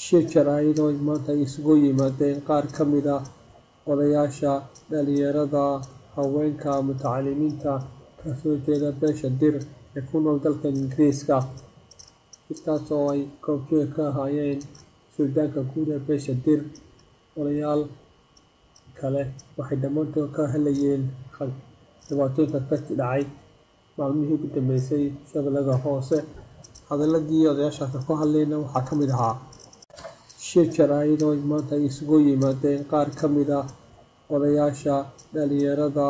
shir jaraa'id oo maanta ay isugu yimaadeen qaar ka mid ah odayaasha dhalinyarada haweenka mutacalimiinta ka soo jeeda beesha dir ee ku nool dalka Ingiriiska intaas oo ay goobjoog ka ahaayeen suldaanka guud ee beesha dir odayaal kale waxay dhammaantood ka hadlayeen dhibaatooyinka ka dhacay maalmihii ugu dambeysay shabeellada hoose hadaladii odayaashaas ku hadlayna waxaa ka mid ahaa shir jaraa'id oo maanta ay isugu yimaadeen qaar ka mid ah odayaasha dhalinyarada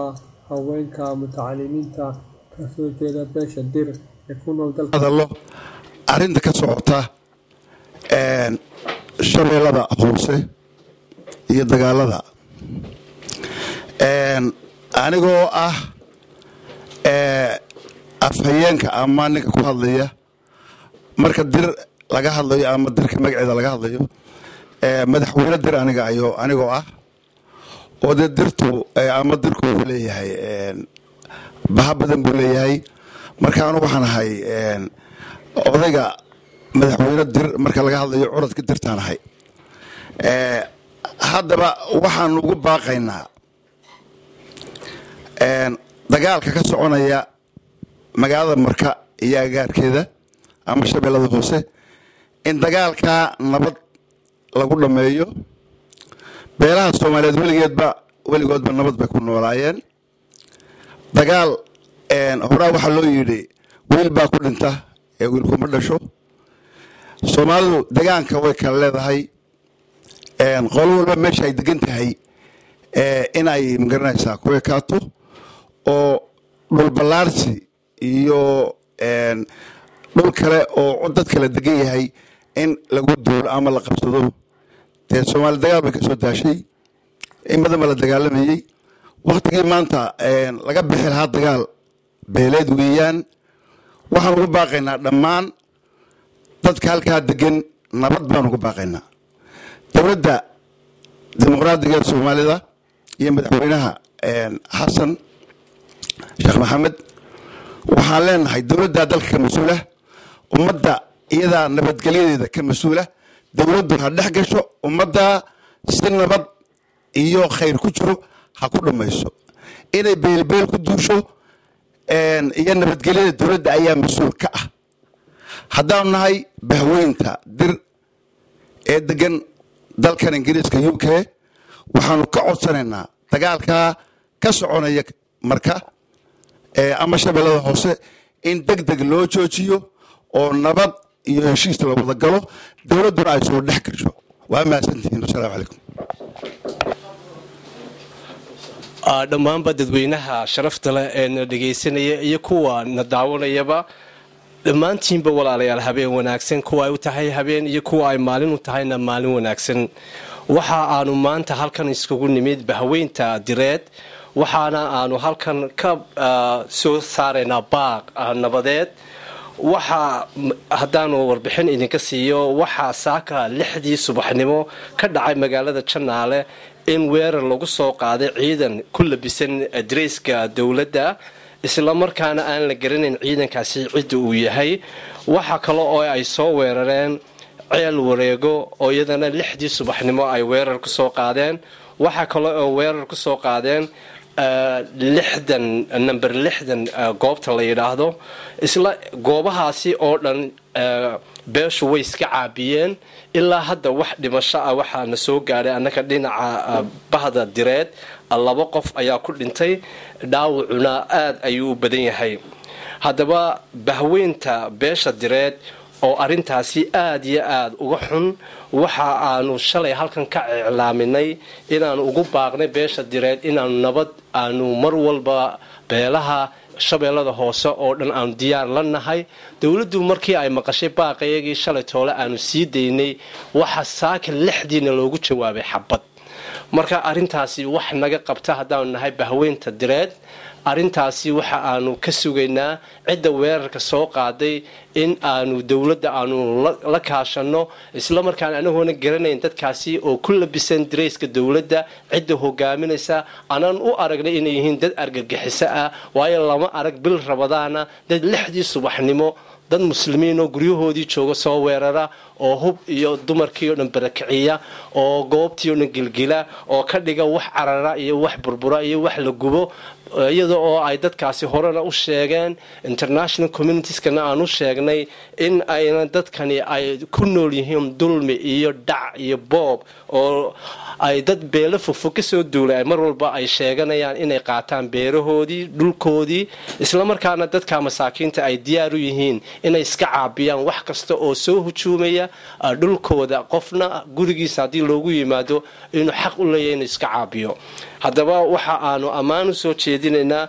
haweenka mutacalimiinta ka soo jeeda beesha dir ee ku nool dalka arrinta ka socota shabeellada hoose iyo dagaalada anigoo ah afhayeenka ama ninka ku hadlaya marka dir laga hadlayo ama dirka magaceeda laga hadlayo madaxweyne dir anigoo ah oo dee dirtu ama dirku wuxuu leeyahay baha badan buu leeyahay marka anu waxaan ahay odayga madaxweyne dir marka laga hadlayo curadka dirtaan ahay haddaba waxaan ugu baaqaynaa dagaalka ka soconaya magaalada marka iyo agaarkeeda ama shabeellada hoose in dagaalka nabad lagu dhameeyo beelaha Soomaaliyeed weligoodba nabad bay ku noolaayeen dagaal horaa waxaa loo yidhi wiil baa ku dhinta ee wiil kuma dhasho Soomaalidu deegaanka way kala leedahay qolo walba meesha ay degan tahay inay magaranaysaa ku ekaato oo dhul ballaarsi iyo dhul kale oo dad kala degan yahay in lagu duulo ama la qabsado dee Soomaali dagaal bay ka soo daashay in badan la dagaalamayay waqtigii maanta laga bixi lahaa dagaal beeleed weeyaan waxaan ugu baaqaynaa dhammaan dadka halkaa degan nabad baan ugu baaqaynaa dowladda dimuqraadiga Soomaalida iyo madaxweynaha xasan sheekh maxamed waxaan leenahay dowladda dalka ka mas'uula ummadda iyada nabadgelyadeeda ka mas'uula dowladdu ha dhex gasho ummadda si nabad iyo khayr ku jiro ha ku dhamayso inay beelbeel ku duusho iyo nabadgelyada dowladda ayaa mas'uul ka ah haddaan nahay bahweynta dir ee degan dalkan Ingiriiska UK waxaanu ka codsanaynaa dagaalka ka soconaya marka ama shabeellada hoose in degdeg loo joojiyo oo nabad iyo heshiis la wada galo dowladuna ay soo dhex gasho waa mahadsantihiin assalaamu calaykum dhammaanba dadweynaha sharafta leh ee na dhegaysanaya iyo kuwa na daawanayaba dhammaantiinba walaalayaal habeen wanaagsan kuwa ay u tahay habeen iyo kuwa ay maalin u tahayna maalin wanaagsan waxa aanu maanta halkan iskugu nimid bahweynta direed waxaana aanu halkan ka soo saaraynaa baaq nabadeed waxa haddaanu warbixin idinka siiyo waxaa saaka 6dii subaxnimo ka dhacay magaalada Janaale in weerar lagu soo qaaday ciidan ku labisan adreeska dawladda isla markaana aan la garanayn ciidankaasi cid uu yahay waxa kale oo ay soo weerareen ceel wareego oo iyadana 6dii subaxnimo ay weerar ku soo qaadeen waxa kale oo weerar ku soo qaadeen number 60 goobta la yiraahdo isla goobahaasi oo dhan beeshu way iska caabiyeen ilaa hadda wax dhimasho ah waxa na soo gaaray annaka dhinaca bahda direed 2 qof ayaa ku dhintay dhaawacuna aad ayuu badan yahay haddaba bahweynta beesha direed oo arintaasi aad iyo aad uga xun waxa aanu shalay halkan ka iclaaminay inaan ugu baaqnay beesha direed inaan nabad aanu mar walba beelaha shabeellada hoose oo dhan aan diyaar la nahay dawladdu markii ay maqashay baaqayagii shalay toole aanu sii daynay waxa saaka 6diina loogu jawaabay xabad marka arintaasi wax naga qabta haddaan nahay bahweynta direed arintaasi waxa aanu ka sugaynaa cidda weerarka soo qaaday in aanu dawladda aanu la kaashano isla markaan anagoona garanayn dadkaasi oo ku labisan direeska dawladda cidda hogaaminaysa anaan u aragnay inay yihiin dad argagixiso ah waayo lama arag bil rabadaana dad 6dii subaxnimo dad muslimiin oo guryahoodii jooga soo weerara oo hub iyo dumarkii oo dhan barakiciya oo goobtii oo dhan gilgila oo ka dhiga wax carara iyo wax burbura iyo wax la gubo iyada oo ay dadkaasi horena u sheegeen international communitieskana aan u sheegnay in ayna dadkani ay ku nool yihiin dulmi iyo dhac iyo boob oo ay dad beelo fogfog ka soo duulay mar walba ay sheeganayaan inay qaataan beerahoodii dhulkoodii isla markaana dadka masaakiinta ay diyaar u yihiin inay iska caabiyaan wax kasta oo soo hujuumaya dhulkooda qofna gurigiisa haddii loogu yimaado inuu xaq u leeyahay inuu iska caabiyo haddaba waxa aanu ammaan u soo jeedinaynaa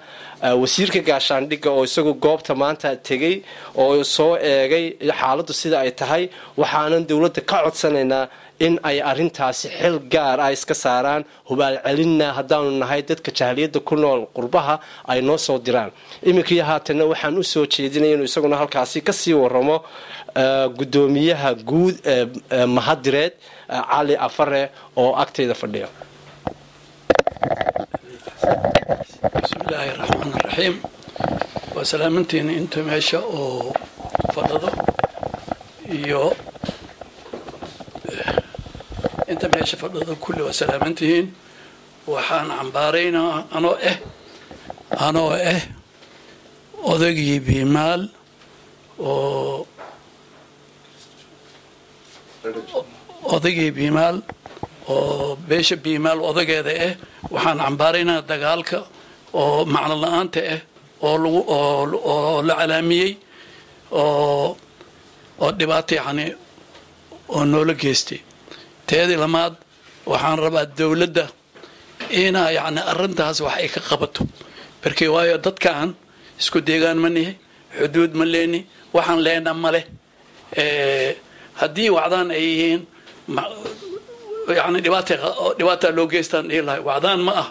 wasiirka gaashaandhigga oo isagu goobta maanta tegey oo soo eegay xaaladdu sida ay tahay waxaanan dowladda ka codsanaynaa in ay arintaasi xil gaar ah iska saaraan hubaal celinna haddaanu nahay dadka jahliyadda ku nool qurbaha ay noo soo diraan iminkii haatana waxaan u soo jeedinaya inuu isaguna halkaasi ka sii waramo guddoomiyaha guud mahadireed cali afare oo agteyda fadhiya بسم الله الرحمن الرحيم وسلامتين انت ماشا او فضضو iyo انت ماشا فضضو كل وسلامتين waxaan cambaaraynaa anoo odagii biimaal oo oo beesha biimaal odageeda waxaan cambaaraynaa dagaalka oo macno la'aanta oo la calaamiyey oo dhibaato yani oo noola geystay teedii lamaad waxaan rabaa dowladda inaa yani arrintaas wax ay ka qabato barkii waayo dadkaan isku deegaan ma nihi xuduud ma leeni waxaan leena male haddii wacdaan ay yihiin يعني dhibaataa loo geystaan dhihi lahay wacdaan ma ah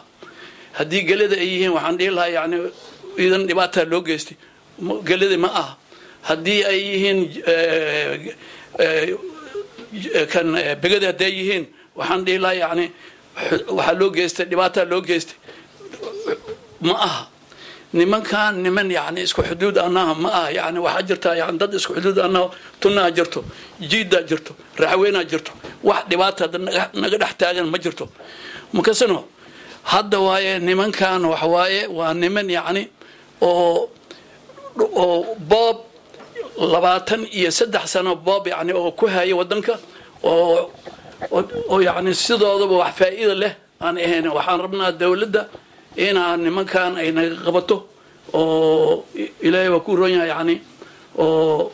haddii gelada ay yihiin waxaan dhihi lahay yani idan dhibaataa loo geystay gelada ma ah haddii ay yihiin kan begada hadday yihiin waxaan dhihi lahay yani waxaa loo geystay dhibaataa loo geystay ma aha nimankan niman yani isku xuduud anaha ma aha yani waxaa jirtaa yani dad isku xuduud anaha tunaa jirto jiidaa jirto raxweynaa jirto wax dhibaata naga dhex taagan ma jirto makasano hadda waaye nimankan wax waaye waa niman yani oo boob 23 sano boob yani oo ku haya wadanka oo yani sidoodaba wax faa'iido leh aan ahayn waxaan rabnaa dawladda inaa nimankan ay naga qabato oo ilaahay waa ku roon yahay yani oo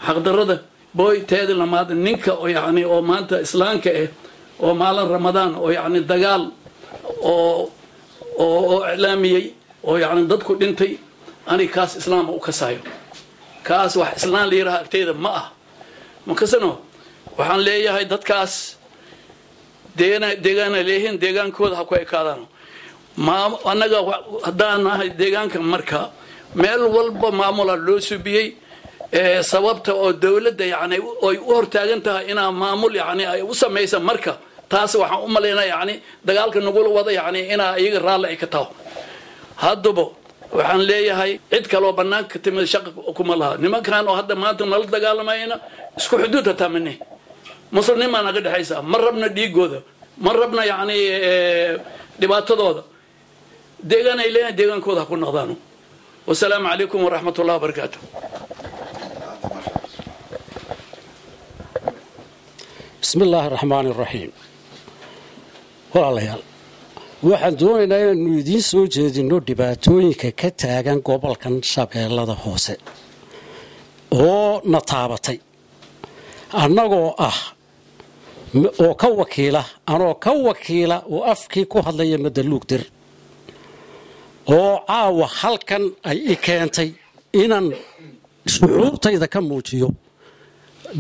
xaqdarrada boy teeda lamaad ninka oo yani oo maanta islaamka oo maalin ramadaan oo yani dagaal oo iclaamiyey oo yani dadku dhintay ani kaas islaam u kasaayo kaas wax islaam leeyahay agteeda ma ah makasano waxaan leeyahay dadkaas deegaan leeyihiin deegaankooda ha ku ekaadaan anaga haddaan nahay deegaanka marka meel walba maamula loo subiyey sababta oo dawladda yani ay u hortaagan tahay inaa maamul yani ay u samaysa marka taas waxaan u malaynaa yani dagaalka nagula wada yani inaa iyaga raalli ay ka taho haddaba waxaan leeyahay cid kaloo bannaanka timid shaqa kuma laha nimankan oo hadda maanta nala dagaalamayna isku xuduud hataa mane muslimnimaa naga dhexaysa ma rabna dhiigooda ma rabna yani dhibaatadooda deegaan ay leeyahay deegaankooda ha ku noqdaano wasalaamu calaykum waraxmat ullahi wabarakaatu بسم الله الرحمن الرحيم walaalayaal waxaan doonaynaa inaanu idiin soo jeedino dhibaatooyinka ka taagan gobolkan shabeellada hoose oo na taabatay annagoo oo ka wakiila oo afkii ku hadlaya madaluugdir oo caawa halkan ay i keentay inaan shucuurtayda ka muujiyo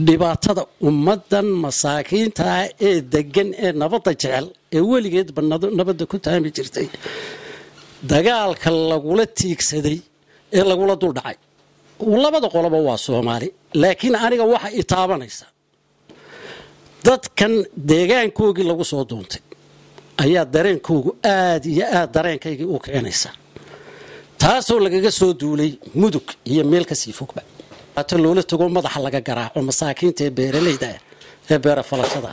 dhibaatada ummadan masaakiinta ee degan ee nabadda jecel ee weligeedba nabadda ku taami jirtay dagaalka lagula tiigsaday ee lagula duldhacay labada qoloba waa Soomaali laakiin aniga waxa i taabanaysa dadkan deegaankoogii lagu soo doontay ayaa dareenkoogu aad iyo aad dareenkaygii u kicinaysa taasoo lagaga soo duulay mudug iyo meel ka sii fogba loola tago madaxa laga garaaco masaakiinta ee beeralayda ee beera falashada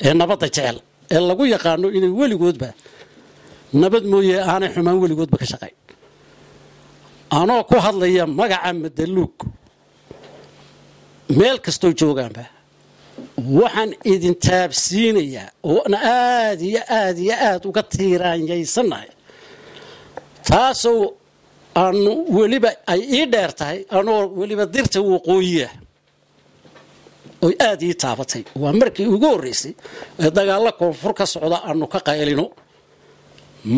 ee nabadda jecel ee lagu yaqaano inay weligoodba nabad mooye aanay xumaan weligoodba ka shaqayn anoo ku hadlaya magaca madaluug meel kastoo joogaanba waxaan idin taabsiinayaa oo aad iyo aad iyo aad uga tiiraanyaysanahay taasoo aanu weliba ay ii dheer tahay anoo weliba dirta waqooyiya oy aad ii taabatay waa markii ugu horreysay ee dagaalla koonfur ka socda aanu ka qaylino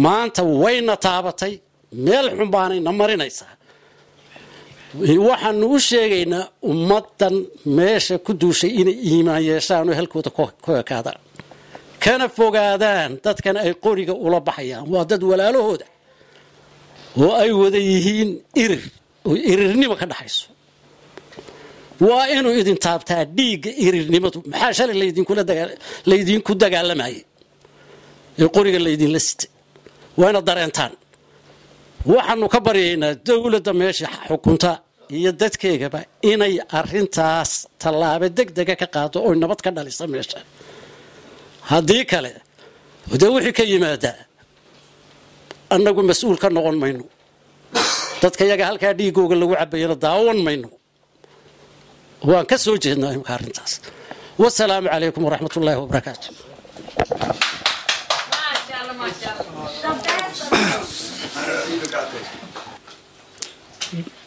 maanta wayna taabatay meel xun baanayna marinaysaa waxaanu u sheegaynaa ummaddan meesha ku duushay inay iimaan yeeshaan oo halkooda ku ekaadaan kana fogaadaan dadkan ay qoriga ula baxayaan waa dad walaalahooda oo ay wada yihiin irir oo irirnimo ka dhaxayso waa inuu idin taabtaa dhiigga irirnimadu maxaa shalay laydinku dagaalamayay ee qoriga laydinla sitay waa inaad dareentaan waxaanu ka baryaynaa dowladda meesha xukunta iyo dadkeegaba inay arintaas tallaabo degdega ka qaado oo nabad ka dhalisa meesha haddii kale dee wixii ka yimaadaa annagu mas-uul ka noqon mayno dadka yaga halkaa dhiigooga lagu cabayana daawan mayno waan ka soo jeednaa imka arrintaas wasalaamu calaykum waraxmat ullaahi wabarakaatu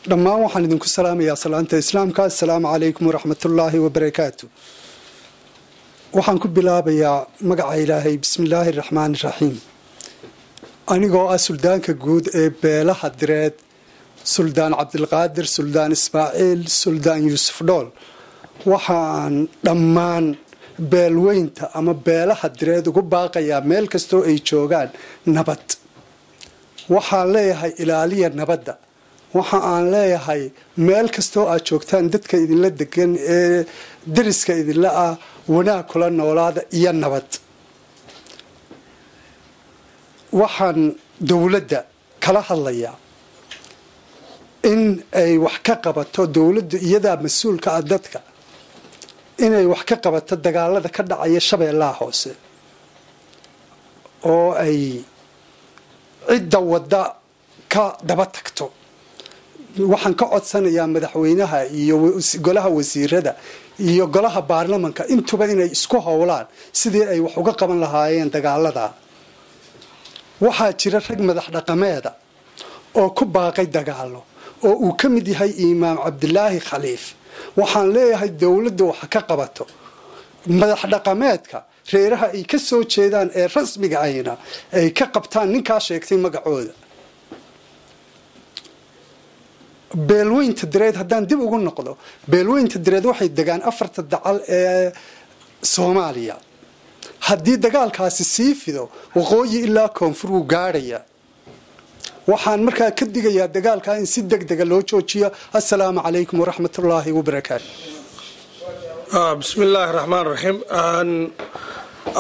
dhammaan waxaan idinku salaamayaa salaanta islaamka assalaamu calaykum waraxmatullaahi wabarakaatu waxaan ku bilaabayaa magaca ilaahay bismillaahi raxmaani raxiim anigoo ah suldaanka guud ee beelaha direed suldaan cabdilqaadir suldaan ismaaciil suldaan yuusuf dhool waxaan dhammaan beelweynta ama beelaha direed ugu baaqayaa meel kastoo ay joogaan nabad waxaan leeyahay ilaaliya nabadda waxa aan leeyahay meel kastoo aad joogtaan dadka idinla degan ee dariska idinla ah wanaag kula noolaada iyo nabad waxaan dowladda kala hadlayaa in ay wax ka qabato dowladdu iyadaa mas-uulka ah dadka inay wax ka qabato dagaalada ka dhacaya shabeellaha hoose oo ay cidda wadda ka daba tagto waxaan ka codsanayaa madaxweynaha iyo golaha wasiirada iyo golaha baarlamanka intuba inay isku howlaan sidii ay wax uga qaban lahaayeen dagaalada waxaa jira rag madax dhaqameeda oo ku baaqay dagaalo oo uu ka mid yahay imaam cabdilaahi khaliif waxaan leeyahay dowladda waxa ka qabato madax dhaqameedka reeraha ay ka soo jeedaan ee rasmiga ayna ay ka qabtaan ninkaa sheegtay magacooda beelweynta direed haddaan dib ugu noqdo beelweynta direed waxay degaan 4 dacal ee Soomaaliya haddii dagaalkaasi sii fido waqooyi ilaa koonfur uu gaaraya waxaan markaa ka digayaa dagaalka in si degdeg loo joojiyo assalaamu calaykum waraxmatullaahi wabarakaatu bismillaahi raxmaani raxiim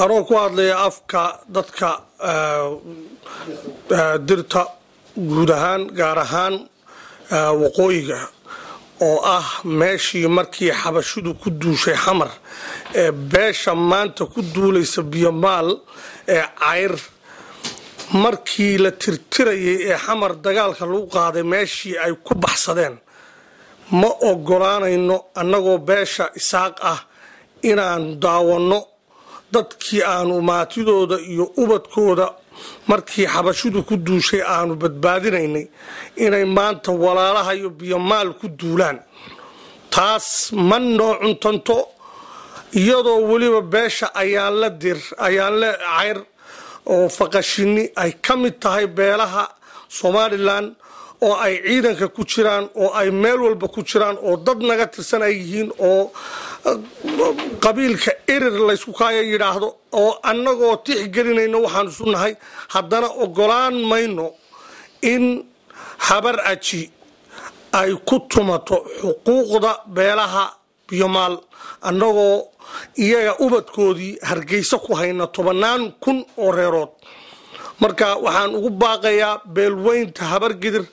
anoo ku hadlaya afka dadka dirta guud ahaan gaar ahaan waqooyiga oo ah meeshii markii xabashidu ku duushay xamar ee beesha maanta ku duulaysa biyomaal ee cayr markii la tirtirayay ee xamar dagaalka lagu qaaday meeshii ay ku baxsadeen ma ogolaanayno annagoo beesha isaaq ah inaan daawanno dadkii aanu maatidooda iyo ubadkooda markii xabashidu ku duushay aanu badbaadinaynay inay maanta walaalaha iyo biyomaal ku duulaan taas ma noo cuntanto iyadoo weliba beesha ayaan la cayr oo faqashini ay ka mid tahay beelaha Somaliland oo ay ciidanka ku jiraan oo ay meel walba ku jiraan oo dad naga tirsan ay yihiin oo qabiilka erer la isku kaaya yiraahdo oo annagoo tixgelinayno waxaan isu nahay haddana ogolaan mayno in habar aji ay ku tumato xuquuqda beelaha biyomaal annagoo iyaga ubadkoodii hargeysa ku hayna 10,000 oo reerood marka waxaan ugu baaqayaa beelweynta habar gidir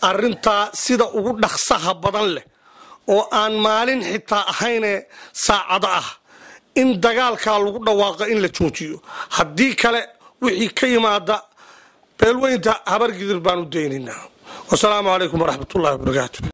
arintaa sida ugu dhaqsaha badan leh oo aan maalin xitaa ahayne saacado ah in dagaalkaa lagu dhawaaqo in la joojiyo haddii kale wixii ka yimaada beelweynta habargidir baan u daynaynaa wasalaamu calaykum waraxmatullahi wabarakaatu